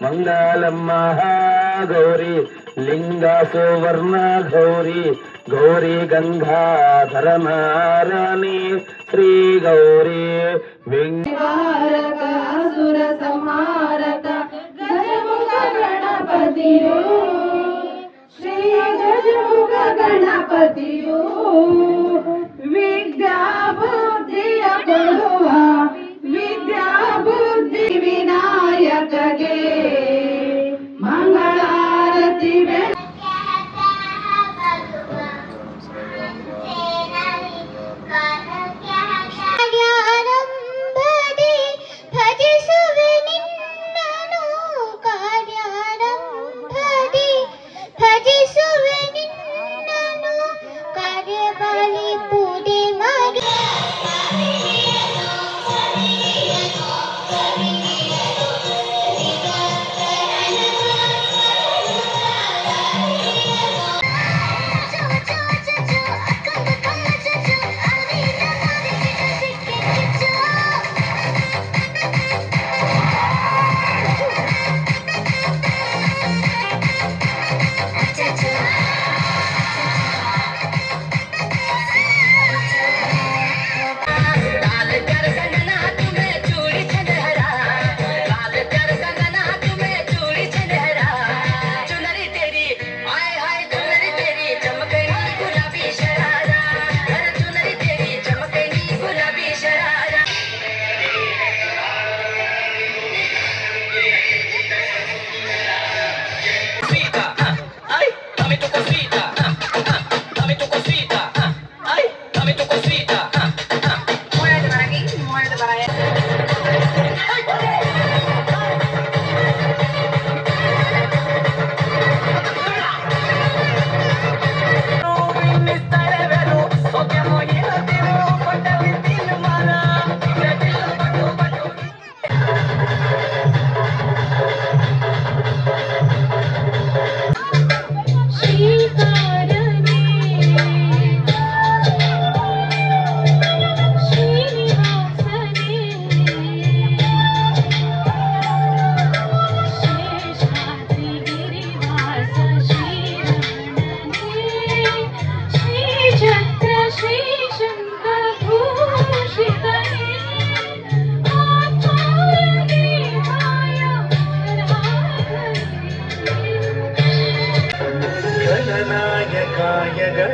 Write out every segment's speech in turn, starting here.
ಮಂಗಳಮ್ಮ ಗೌರಿ ಲಿಂಗ ಸುವರ್ಣ ಗೌರಿ ಗೌರಿ ಗಂಗಾಧರ ನಾರಾಯಣಿ ಶ್ರೀ ಗೌರಿ ಸುರ ಸಂಹಾರಕ ಗಜಮುಖ ಗಣಪತಿಯು ಶ್ರೀ ಗಜಮುಖ ಗಣಪತಿಯು ವಿದ್ಯಾ ಬುದ್ಧಿಯ ಕೊಡುವ ವಿದ್ಯಾ ಬುದ್ಧಿ ವಿನಾಯಕಗೆ ಮಂಗಳಾರತಿ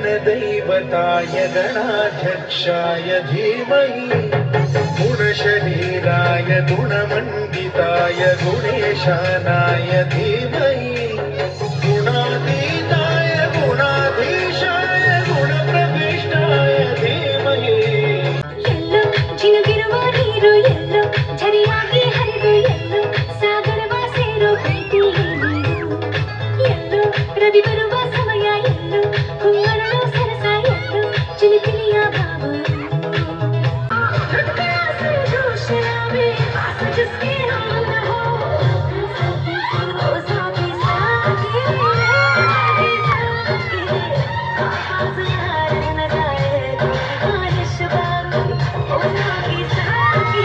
गणदैवताय गणाध्यक्षाय धीमहि गुणशरीराय गुणमण्डिताय गुणेशानाय धीमहि गुणातीताय गुणाधीशाय गुणप्रविष्टाय धीमहि ಎಲ್ಲೋ ಜಿನುಗಿರುವ ನೀರು ಎಲ್ಲೋ ಝರಿಯಾಗಿ ಹರಿದು ಎಲ್ಲೋ ಸಾಗರವ ಸೇರೋ ಪ್ರೀತಿ ನೀರು ಎಲ್ಲೋ ರವಿ ಬರುವ ಸಮಯ ಎಲ್ಲೋ ಕುಂಗರಳು ಸರಸ ಎಲ್ಲೋ ಚಿಲಿಪಿಲಿಯ ಭಾವ जिसके हम हो साथी साथी न जाए बारिश बाकी ओ साथी साथी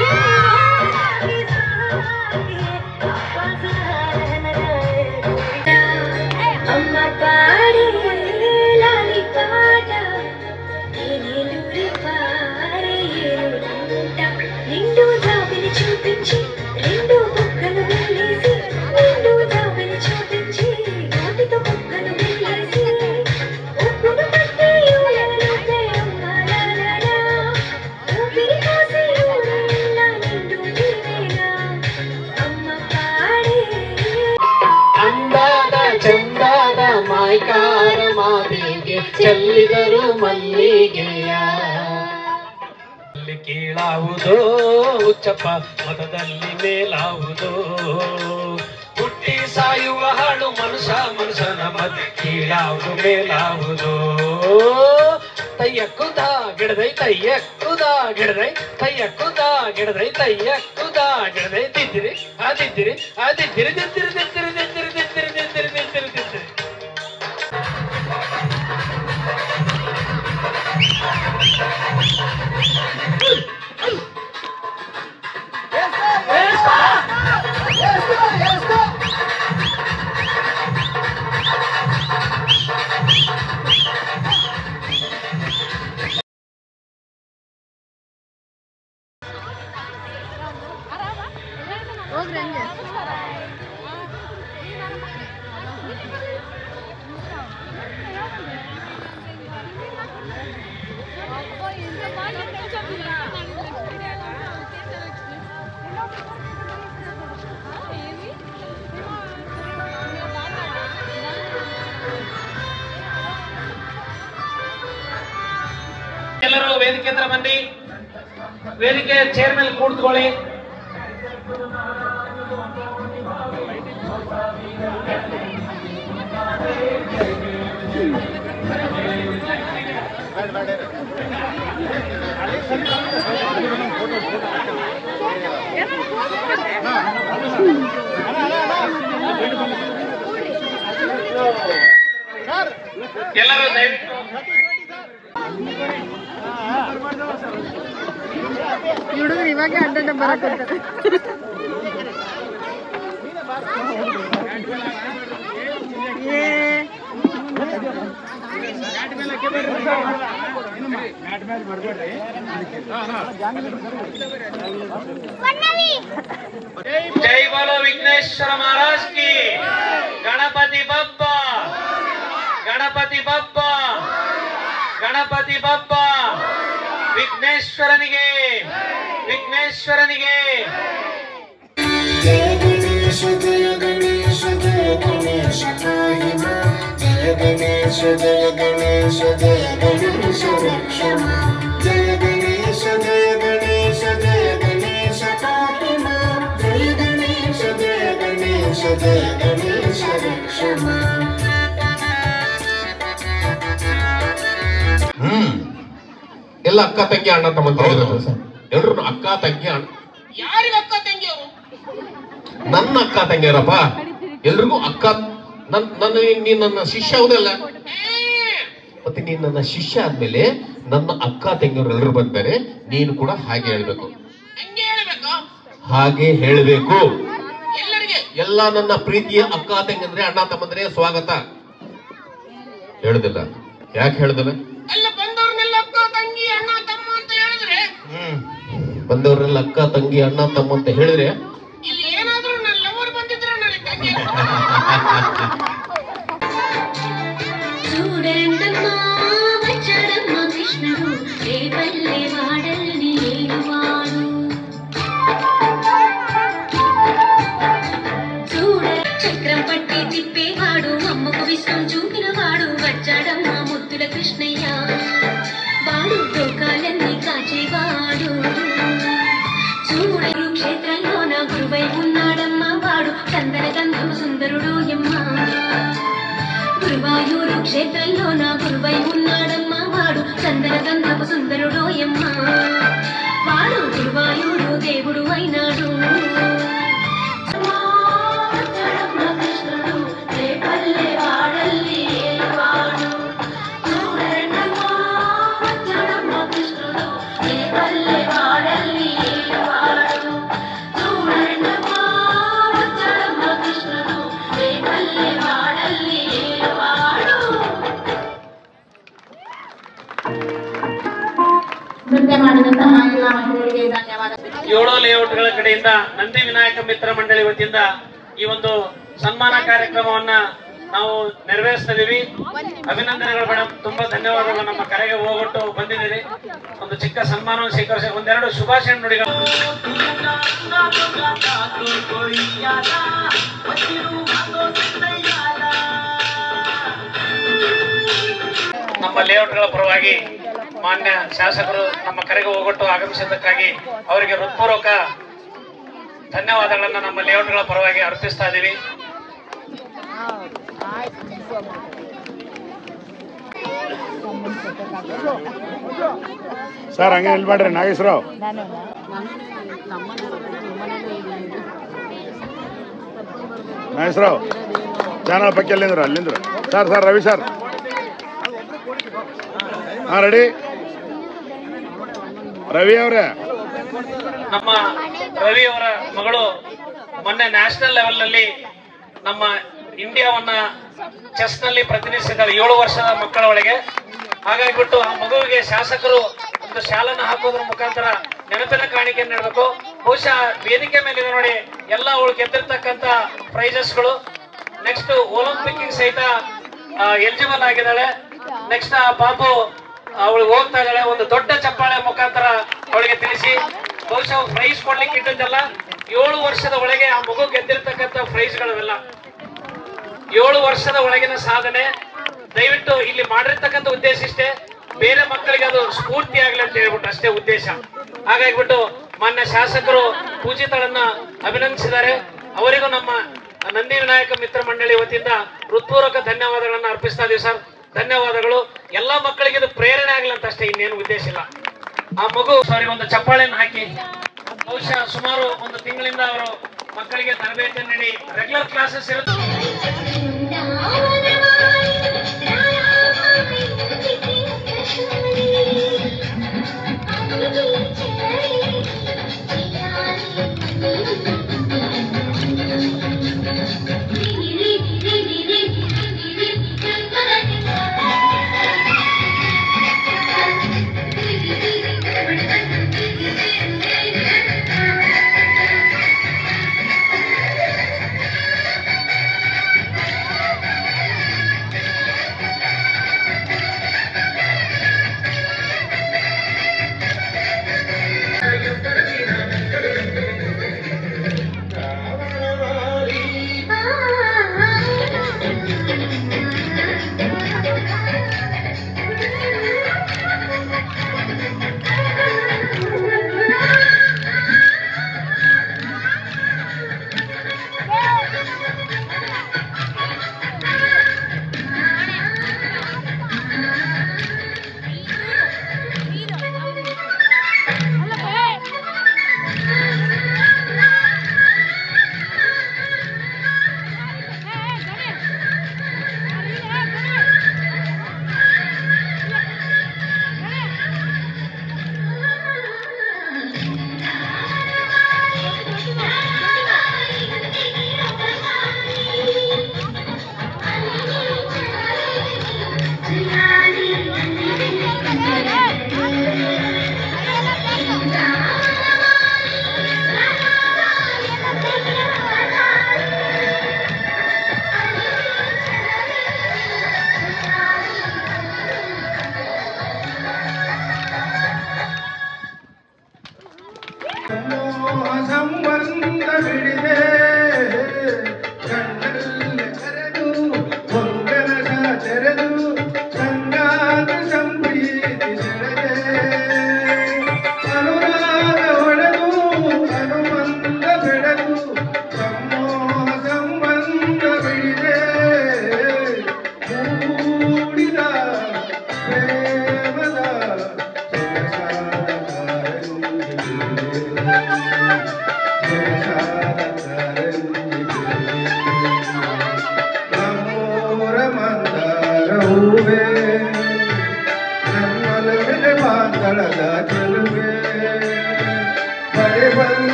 न जाए अम्मा पाड़ी लाली पाटा నీలురి పారే ఏరుడంట నిండు జాబిని చూపించి రెండు బుగ్గలు వెళ్ళేసి నిండు జాబిని చూపించి నోటితో బుగ్గలు వెళ్ళేసి ఉప్పును పట్టి ఊయలలోపే అమ్మాలాలా ఊపిరి కాసి ఊరేలా నిండు నీవేనా అమ్మ పాడే ಅಂದಾದ ಚಂದಾದ ಮಾಯ್ಕಾರ ಮಾತಿಗೆ ಚೆಲ್ಲಿದರು ಮಲ್ಲಿಗೆಯ ಕೀಳಾವುದೋ ಉಚ್ಚಪ್ಪ ಮತದಲ್ಲಿ ಮೇಲಾವುದೋ ಹುಟ್ಟಿ ಸಾಯುವ ಹಾಳು ಮನುಷ್ಯನ ಮಧ್ಯೆ ಕೀಳಾವುದು ಮೇಲಾವುದೋ ತಯ್ಯಕ್ಕುದ ಗಿಡದೈ ತಯ್ಯಕ್ಕುದ ಗಿಡದೈ ತಯ್ಯಕ್ಕುದ ಗಿಡದೈ ತಯ್ಯಕ್ಕುದ ಗಿಡದೈ ತಿದ್ದಿರಿ ಅದಿದ್ದಿರಿ ಅದಿದ್ದಿರಿ ದಿದ್ದಿರಿ ದಿದ್ದಿರಿ ದಿದ್ದಿರಿ ದಿದ್ದಿರಿ ದಿದ್ದಿರಿ ದಿದ್ದಿರಿ ದಿದ್ದಿರಿ Yes, sir! Yes, sir! ಎಲ್ಲರೂ ವೇದಿಕೆ ಹತ್ರ ಬನ್ನಿ. ವೇದಿಕೆ ಚೇರ್ ಮೇಲೆ ಕೂತ್ಕೊಳ್ಳಿ. ಎಲ್ಲರೂ ದಯವಿಟ್ಟು ಹುಡುಗರು ಇವಾಗ ಅಡ್ಡ ಬರಕಂತಾರೆ. जय बोलो विघ्नेश्वर महाराज की. गणपति बप्पा, गणपति बप्पा, गणपति बप्पा. विघ्नेश्वरनिगे, विघ्नेश्वरनिगे. जय गणेश जय गणेश जय गणेश पाहि मां. जय गणेश जय गणेश जय गणेश रक्ष मां. जय गणेश जय गणेश जय गणेश पाहि मां. जय गणेश जय गणेश जय गणेश रक्ष मां. ಎಲ್ಲ ಅಕ್ಕ ತಂಗಿ ಅಣ್ಣ ತಮ್ಮ ಎಲ್ರು ಅಕ್ಕ ತಂಗಿ ಅಣ್ಣ. ಯಾರಿಗ ಅಕ್ಕ ತಂಗಿಯವರು? ನನ್ನ ಅಕ್ಕ ತಂಗಿಯರಪ್ಪ. ಎಲ್ರಿಗೂ ಅಕ್ಕ. ನೀನ್ ನನ್ನ ಶಿಷ್ಯ ಹೌದಲ್ಲ? ಮತ್ತೆ ನೀನ್ ನನ್ನ ಶಿಷ್ಯ ಆದ್ಮೇಲೆ ನನ್ನ ಅಕ್ಕ ತಂಗಿಯವರು ಎಲ್ಲರೂ ಬಂದ್ಮೇಲೆ ನೀನು ಕೂಡ ಹಾಗೆ ಹೇಳ್ಬೇಕು. ಹಾಗೆ ಹೇಳ್ಬೇಕು ಎಲ್ಲರಿಗೆ. ಎಲ್ಲ ನನ್ನ ಪ್ರೀತಿಯ ಅಕ್ಕ ತಂಗಂದ್ರೆ ಅಣ್ಣ ತಮ್ಮಂದ್ರೆ ಸ್ವಾಗತ. ಹೇಳುದಿಲ್ಲ. ಯಾಕೆ ಹೇಳುದಿಲ್ಲ? ಬಂದವ್ರನ್ನೆಲ್ಲ ಅಕ್ಕ ತಂಗಿ ಅಣ್ಣ ತಮ್ಮ ಅಂತ ಹೇಳಿದ್ರೆ ಇಲ್ಲಿ ಏನಾದ್ರೂ ನನ್ನ ಲವರ್ ಬಂದಿದ್ರೆ ನನಗೆ ತಂಗಿ. చూడండమ్మ వచ్చాడమ్మ కృష్ణుడు రేపల్లె వాడల్ని ఏలువాడు. చూడ చక్రం పట్టి తిప్పేవాడు అమ్మకు విశ్వం చూపినవాడు వచ్చాడమ్మ ముద్దుల కృష్ణయ్య. వాడు లోకాలన్నీ కాచేవాడు. చూడరు క్షేత్రంలో నా గురువై ఉన్నాడమ్మ వాడు చందన గంధము సుందరుడు ఎమ్మ. గురువాయూరు క్షేత్రంలో నా గురువై ఉన్నాడమ్మ వాడు చందన గంధపు సుందరుడు ఎమ్మ. వాడు గురువాయూరు దేవుడు అయినాడు. కృష్ణుడు రేపల్లె వాడల్లి ఏలువాడు. చూడండమ్మ వచ్చాడమ్మ కృష్ణుడు రేపల్లె వాడల్లి ఏలువాడు. చూడండమ్మ వచ్చాడమ్మ కృష్ణుడు రేపల్లె వాడల్లి ఏలువాడు. ನೃತ್ಯ ಮಾಡಿದಂತಹ ಎಲ್ಲ ಮಹಿಳೆಯರಿಗೆ ಧನ್ಯವಾದ. 7 ಲೇಔಟ್ಗಳ ಕಡೆಯಿಂದ ನಂದಿ ವಿನಾಯಕ ಮಿತ್ರ ಮಂಡಳಿ ವತಿಯಿಂದ ಈ ಒಂದು ಸನ್ಮಾನ ಕಾರ್ಯಕ್ರಮವನ್ನ ನಾವು ನೆರವೇರಿಸ್ತಾ ಇದೀವಿ. ಅಭಿನಂದನೆಗಳು ಮೇಡಮ್. ತುಂಬಾ ಧನ್ಯವಾದಗಳು. ನಮ್ಮ ಕರೆಗೆ ಹೋಗೊಟ್ಟು ಬಂದಿದ್ದೀರಿ. ಒಂದು ಚಿಕ್ಕ ಸನ್ಮಾನವನ್ನು ಸ್ವೀಕರಿಸಿ ಒಂದೆರಡು ಶುಭಾಶಯ ನುಡಿಗಳು. ನಮ್ಮ ಲೇಔಟ್ಗಳ ಪರವಾಗಿ ಮಾನ್ಯ ಶಾಸಕರು ನಮ್ಮ ಕರೆಗೆ ಹೋಗೊಟ್ಟು ಆಗಮಿಸಿದ್ದಕ್ಕಾಗಿ ಅವರಿಗೆ ಹೃತ್ಪೂರ್ವಕ ಧನ್ಯವಾದಗಳನ್ನು ನಮ್ಮ ಲೇಔಟ್ಗಳ ಪರವಾಗಿ ಅರ್ಪಿಸ್ತಾ ಇದ್ದೀವಿ. ಸರ್ ಹಂಗೆ ನಿಲ್ಬೇಡ್ರಿ ನಾಗೇಶ್ವರರಾವ್. ನಾಗೇಶ್ವರರಾವ್ ಚಾನಲ್ ಪಕ್ಕ ಅಲ್ಲಿಂದ್ರ ಅಲ್ಲಿಂದ್ರ. Sir Ravi sir. ಹಾ ರೆಡಿ. ರವಿ ಅವರೇ, ನಮ್ಮ ರವಿ ಅವರ ಮಗಳು ಮೊನ್ನೆ ನ್ಯಾಷನಲ್ ಲೆವೆಲ್ ನಲ್ಲಿ ನಮ್ಮ ಇಂಡಿಯಾವನ್ನ ಚೆಸ್ ನಲ್ಲಿ ಪ್ರತಿನಿಧಿಸಿದ್ದಾಳೆ 7 ವರ್ಷದ ಮಕ್ಕಳ ಒಳಗೆ. ಹಾಗಾಗಿಬಿಟ್ಟು ಆ ಮಗುವಿಗೆ ಶಾಸಕರು ಒಂದು ಶಾಲನ್ನು ಹಾಕೋದ್ರ ಮುಖಾಂತರ ನೆನಪಿನ ಕಾಣಿಕೆ ನೀಡಬೇಕು. ಬಹುಶಃ ವೇದಿಕೆ ಮೇಲೆ ನೋಡಿ ಎಲ್ಲ ಅವಳು ಗೆದ್ದಿರ್ತಕ್ಕಂತ ಪ್ರೈಸಸ್ಗಳು. ನೆಕ್ಸ್ಟ್ ಒಲಿಂಪಿಕ್ ಸಹಿತ ಎಲಿಜಿಬಲ್ ಆಗಿದ್ದಾಳೆ. ನೆಕ್ಸ್ಟ್ ಆ ಪಾಪು ಅವಳು ಹೋಗ್ತಾ ಇದ್ದಾಳೆ. ಒಂದು ದೊಡ್ಡ ಚಪ್ಪಾಳೆ ಮುಖಾಂತರ ಅವಳಿಗೆ ತಿಳಿಸಿ. ಬಹುಶಃ ಪ್ರೈಸ್ ಕೊಡ್ಲಿಕ್ಕೆ ಇಟ್ಟದ್ದಲ್ಲ, 7 ವರ್ಷದ ಒಳಗೆ ಆ ಮಗು ಗೆದ್ದಿರ್ತಕ್ಕಂಥ ಪ್ರೈಸ್ಗಳವೆಲ್ಲ 7 ವರ್ಷದ ಒಳಗಿನ ಸಾಧನೆ. ದಯವಿಟ್ಟು ಇಲ್ಲಿ ಮಾಡಿರ್ತಕ್ಕಂಥ ಉದ್ದೇಶ ಇಷ್ಟೇ, ಬೇರೆ ಮಕ್ಕಳಿಗೆ ಅದು ಸ್ಫೂರ್ತಿ ಆಗ್ಲಿ ಅಂತ ಹೇಳ್ಬಿಟ್ಟು ಅಷ್ಟೇ ಉದ್ದೇಶ. ಹಾಗಾಗಿಬಿಟ್ಟು ಮಾನ್ಯ ಶಾಸಕರು ಪೂಜಿತಳನ್ನ ಅಭಿನಂದಿಸಿದ್ದಾರೆ. ಅವರಿಗೂ ನಮ್ಮ ನಂದಿ ವಿನಾಯಕ ಮಿತ್ರ ಮಂಡಳಿ ವತಿಯಿಂದ ಹೃತ್ಪೂರ್ವಕ ಧನ್ಯವಾದಗಳನ್ನ ಅರ್ಪಿಸ್ತಾ ಇದೀವಿ ಸರ್. ಧನ್ಯವಾದಗಳು. ಎಲ್ಲಾ ಮಕ್ಕಳಿಗೆ ಇದು ಪ್ರೇರಣೆ ಆಗ್ಲಿ ಅಂತ ಅಷ್ಟೇ, ಇನ್ನೇನು ಉದ್ದೇಶ ಇಲ್ಲ. ಆ ಮಗು ಒಂದು ಚಪ್ಪಾಳೆಯನ್ನು ಹಾಕಿ. ಬಹುಶಃ ಸುಮಾರು 1 ತಿಂಗಳಿಂದ ಅವರು ಮಕ್ಕಳಿಗೆ ತರಬೇತಿ ನೀಡಿ ರೆಗ್ಯುಲರ್ ಕ್ಲಾಸಸ್ ಇರುತ್ತೆ.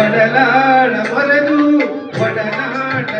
ಒಡಲಾಳ ಬರೆದು ಒಡನಾಟ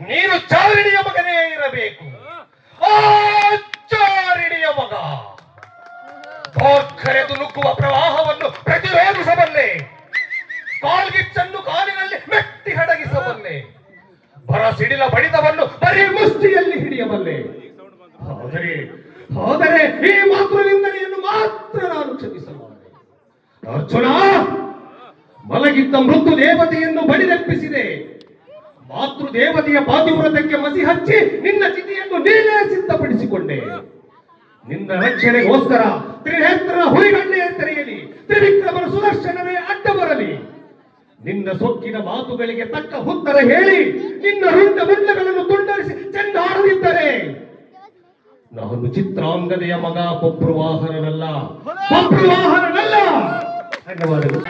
ನೀನು ಚಾರಿಣಿಯ ಮಗನೇ ಇರಬೇಕು. ಆ ಚಾರಿಣಿಯ ಮಗ ಕರೆದು ನುಗ್ಗುವ ಪ್ರವಾಹವನ್ನು ಪ್ರತಿರೋಧಿಸಬಲ್ಲೆ, ಕಾಲ್ಗಿಚ್ಚನ್ನು ಕಾಲಿನಲ್ಲಿ ಮೆಟ್ಟಿ ಹಡಗಿಸಬಲ್ಲೆ, ಬರ ಸಿಡಿಲ ಬಡಿತವನ್ನು ಬರೀ ಮುಷ್ಟಿಯಲ್ಲಿ ಹಿಡಿಯಬಲ್ಲೆ. ಆದರೆ ಈ ಮಾತೃವಿಂದನೆಯನ್ನು ಮಾತ್ರ ನಾನು ಕ್ಷಮಿಸಲಾರೆ. ಅರ್ಜುನ, ಮಲಗಿದ್ದ ಮೃತ್ಯು ದೇವತೆಯನ್ನು ಬಡಿದೆಪ್ಪಿಸಿದೆ. ಮಾತೃದೇವತೆಯ ಪಾತಿವ್ರತಕ್ಕೆ ಮಸಿ ಹಚ್ಚಿ ನಿನ್ನ ಚಿತಿಯನ್ನು ನೀನೇ ಸಿದ್ಧಪಡಿಸಿಕೊಂಡೆ. ನಿನ್ನ ರಕ್ಷಣೆಗೋಸ್ಕರ ತ್ರಿನೇತ್ರನ ಹುಲಿಗಣ್ಣೆ ತೆರೆಯಲಿ, ತ್ರಿವಿಕ್ರಮನ ಸುದರ್ಶನವೇ ಅಡ್ಡ ಬರಲಿ. ನಿನ್ನ ಸೊಕ್ಕಿನ ಮಾತುಗಳಿಗೆ ತಕ್ಕ ಉತ್ತರ ಹೇಳಿ ನಿನ್ನ ರುಂಡ ಮುಂಡಗಳನ್ನು ತುಂಡರಿಸಿ ಚೆಂಡಾಡದಿದ್ದರೆ ನಾನು ಚಿತ್ರಾಂಗದೆಯ ಮಗ ಬಬ್ರುವಾಹನನಲ್ಲ. ಧನ್ಯವಾದಗಳು.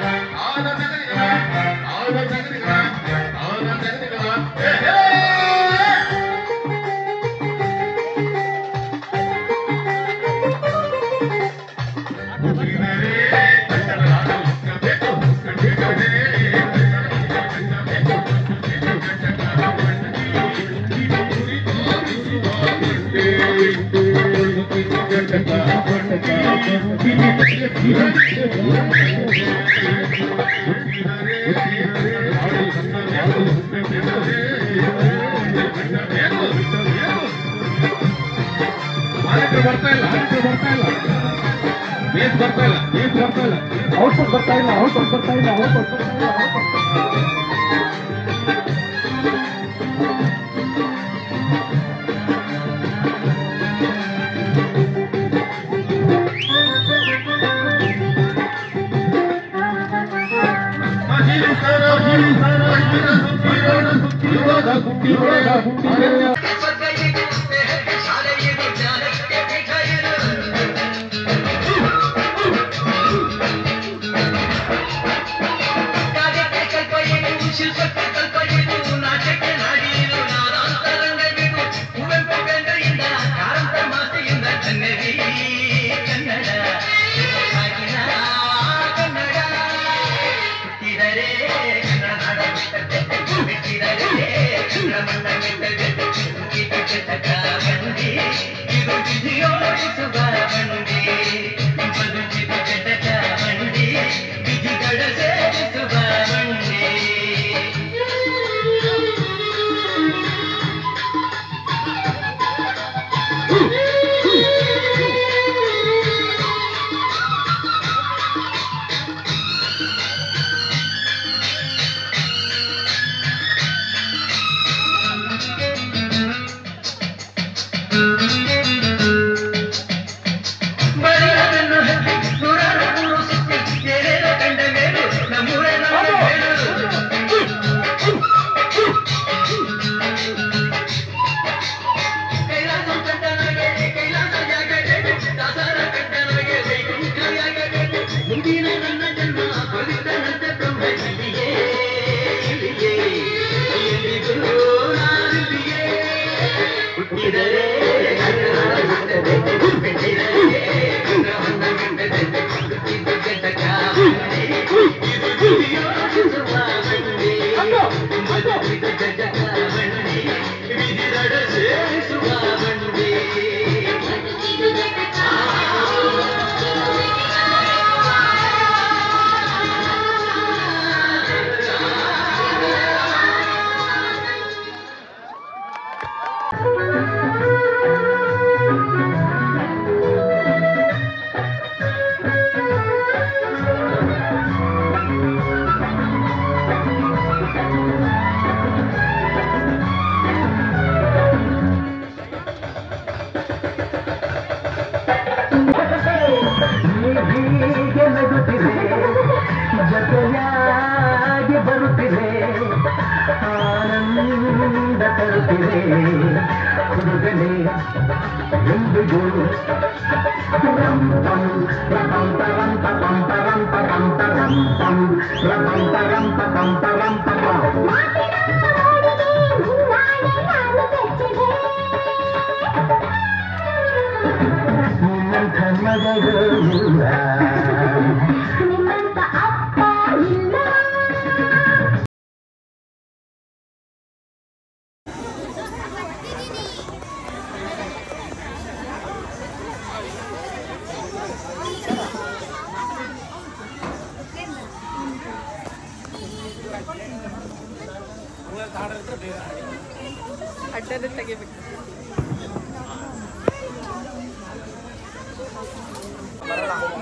ಅಡ್ಡದ ತೆಗಿಬೇಕು.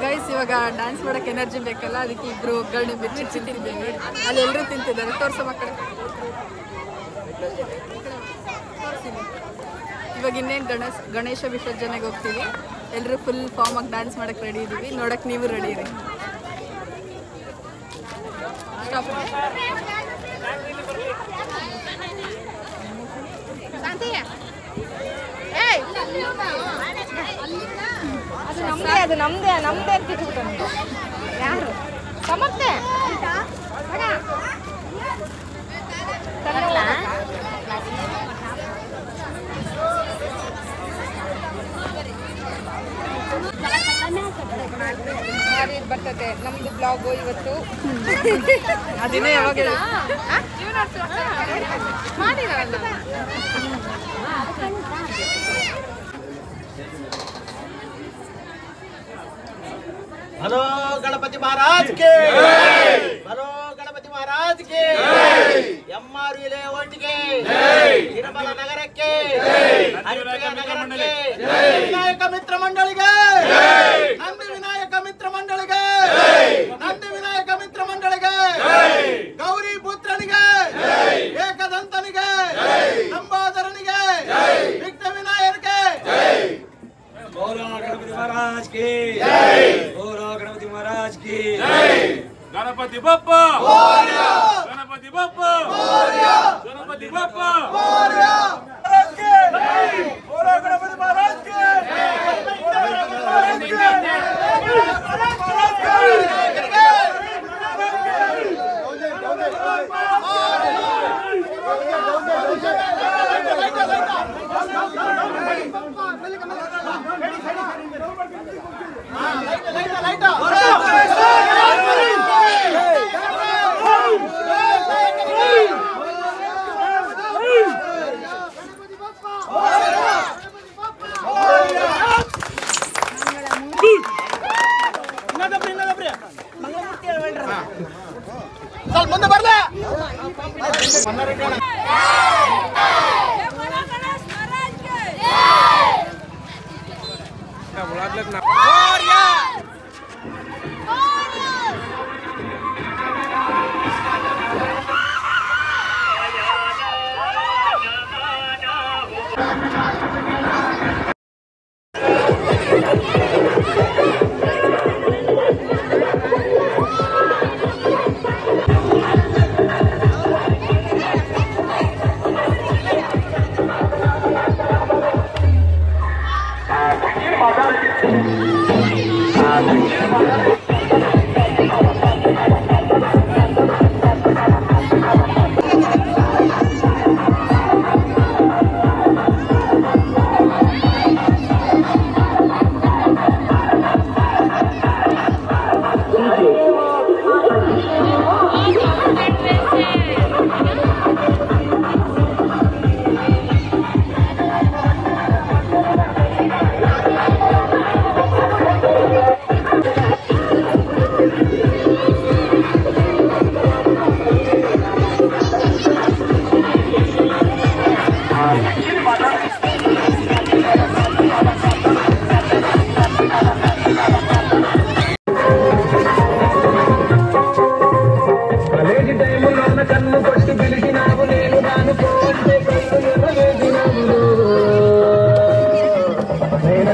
ಗೈಸ್ ಇವಾಗ ಡ್ಯಾನ್ಸ್ ಮಾಡೋಕೆ ಎನರ್ಜಿ ಬೇಕಲ್ಲ, ಅದಕ್ಕೆ ಇಬ್ರು ಒಗ್ಗರಣೆ ಬಿಚ್ಚಿ ತಿಂತಿದ್ದೇವೆ. ಅಲ್ಲಿ ಎಲ್ಲರೂ ತಿಂತಿದ್ದಾರೆ. ತೋರ್ಸೋ ಮಕ್ಕಳು. ಇವಾಗ ಇನ್ನೇನು ಗಣೇಶ ವಿಸರ್ಜನೆಗೆ ಹೋಗ್ತೀವಿ. ಎಲ್ಲರೂ ಫುಲ್ ಫಾರ್ಮ್ ಆಗಿ ಡ್ಯಾನ್ಸ್ ಮಾಡಕ್ಕೆ ರೆಡಿ ಇದ್ದೀವಿ. ನೋಡಕ್ಕೆ ನೀವು ರೆಡಿ ಇರಿ. ಅದು ನಮ್ದೇ ಅಂತ ಇಟ್ಬಿಟ್ಟು ಯಾರು ಸಮರ್ಥೆ ಬರ್ತದೆ ನಮ್ದು ಬ್ಲಾಗು ಇವತ್ತು. ಅದಿನ ಯಾವಾಗ ಮಾಡಿರಲ್ಲ. ಹಲೋ ಗಣಪತಿ ಮಹಾರಾಜ್ ಗೆ, ಹಲೋ ಗಣಪತಿ ಮಹಾರಾಜ್ ಗೆ, ಎಮ್ಮಾರು ಇಲೆ ಒಟ್ಟಿಗೆ, ಹಿರಬಲ ನಗರಕ್ಕೆ, ಹರಿಪ್ರಿಯ ನಗರಕ್ಕೆ, ವಿನಾಯಕ ಮಿತ್ರ ಮಂಡಳಿಗೆ, ನಂದಿ ವಿನಾಯಕ ಮಿತ್ರ ಮಂಡಳಿಗೆ, ನಂದಿ ವಿನಾಯಕ ಮಿತ್ರ ಮಂಡಳಿಗೆ, ಗೌರಿ ಪುತ್ರನಿಗೆ, ಏಕದಂತನಿಗೆ, ಲಂಬೋದರನಿಗೆ, ವಿಘ್ನ ವಿನಾಯಕನಿಗೆ, बोलो गणपति महाराज की जय, बोलो गणपति महाराज की जय, गणपति बप्पा मोरया, गणपति बप्पा मोरया, गणपति बप्पा मोरया, बोलो गणपति महाराज की जय, बोलो गणपति महाराज की जय, ಮುಂದೆ ಬರ್ಲೇ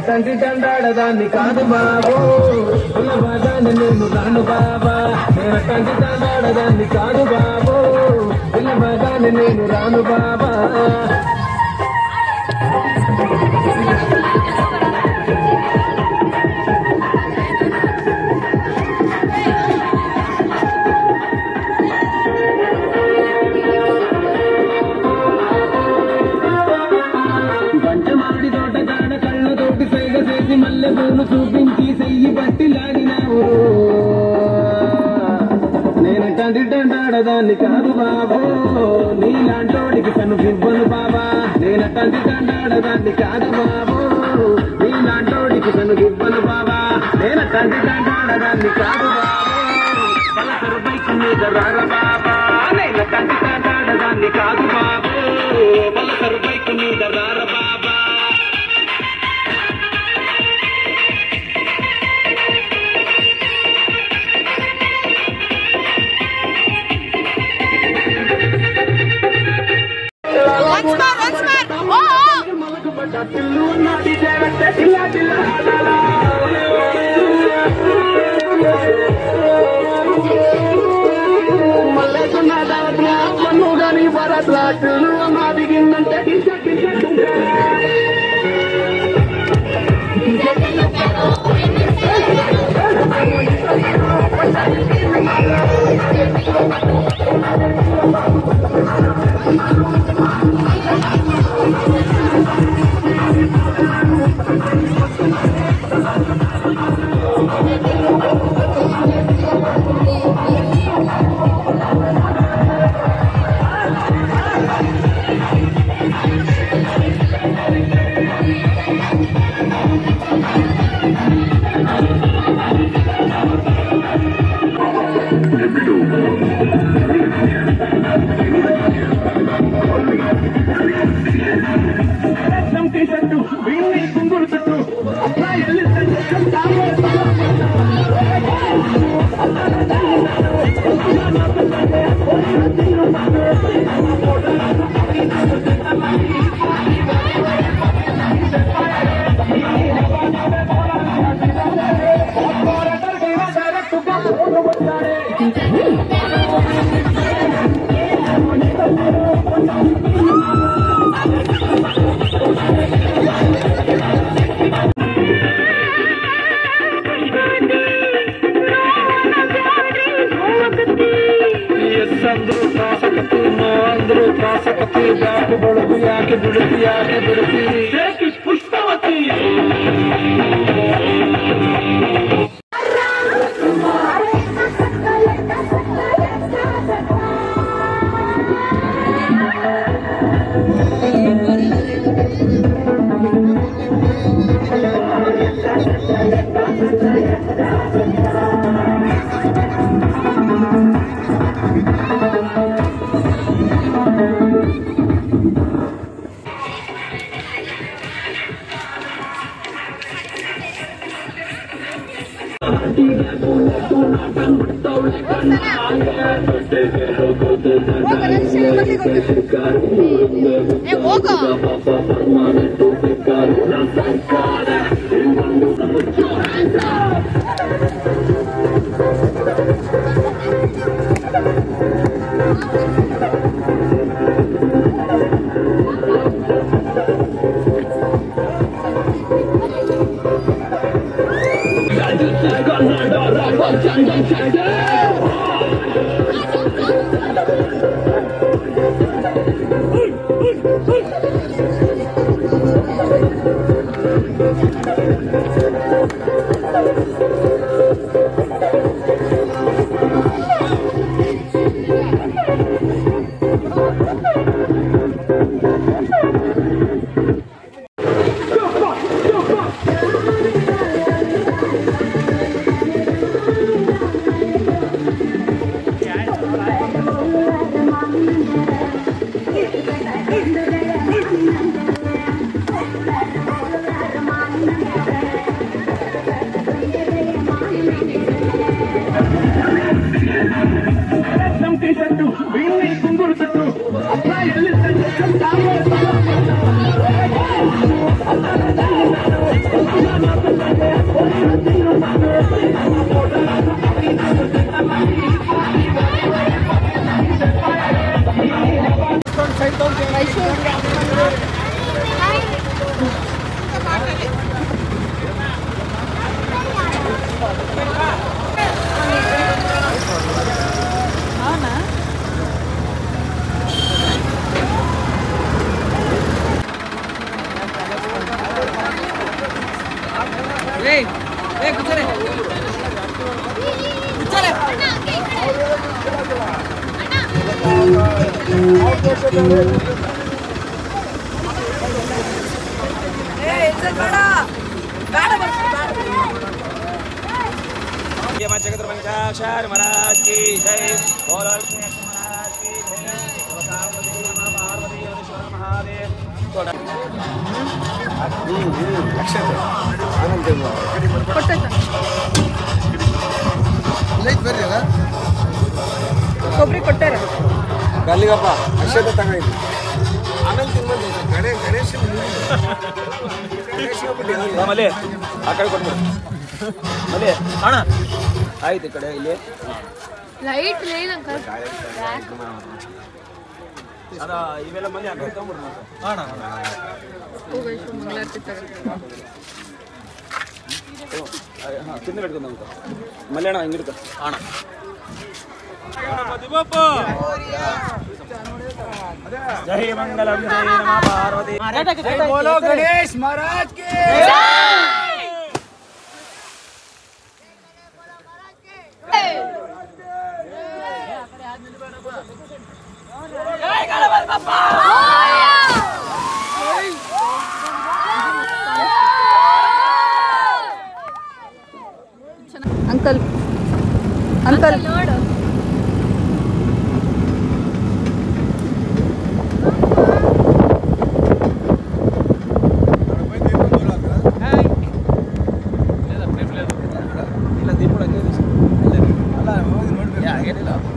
తండ్రి తండాడదాన్ని కాదు బాబు పిల్లబాదాన్ని నేను రాను బాబా నేను తండ్రి తండాడదాన్ని కాదు బాబు పిల్లబాదాన్ని నేను రాను బాబా మల్లె పూలు చూపించి చెయ్యి పట్టి లాగినావు నేను తండ్రి తండాడదాన్ని కాదు బాబో నీలాంటోడికి కనుకివ్వను బాబా నేను తండ్రి తండాడదాన్ని కాదు బాబో నీలాంటోడికి కనుకివ్వను బాబా నేను తండ్రి తండాడదాన్ని కాదు బాబో పలసరు బైక్ మీద రార బాబా నేను తండ్రి తండాడదాన్ని కాదు బాబో పలసరు బైక్ जगत महाराज की जय। महाराज की ಕೊಬ್ಬರಿ ಕೊಟ್ಟಾರ ಗಲ್ಲಿಗಪ್ಪ ಅಕ್ಷತೆ ತಗೊಂಡು ಆಮೇಲೆ ತಿನ್ಬಂದು ಗಣೇಶ ಮಲ್ಲಿ ಆ ಕಡೆ ಕೊಟ್ಬಿಡು ಮಲ್ಲಿ ಅಣ್ಣ ಆಯ್ತು ಈ ಕಡೆ ಇಲ್ಲಿ ಲೈಟ್ ಲೈನ್ ಅಂಕಲ್ ಅದ ಇವೆಲ್ಲ ಮಲ್ಲಿ ಆ ಕಡೆ ತಗೊಂಡ್ಬಿಡು ಅಣ್ಣ ಹೋಗೈತು ಮಂಗಳಾರತಿ ತಗೊಂಡು ಹಾಂ ತಿಂದು ಬಿಡ್ಕೊಂಡು ಅಂತ ಮಲ್ಲಿ ಅಣ್ಣ ಹಿಂಗಿಡ್ಕ ಅಣ್ಣ जय मंगलम जय नमः पार्वती जय बोलो गणेश महाराज की जय Ganpati Bappa uncle uncle node ಇಲ್ಲ ದೀಪ ಅಲ್ಲ ಹೋಗಿ ನೋಡ್ಬೇಕು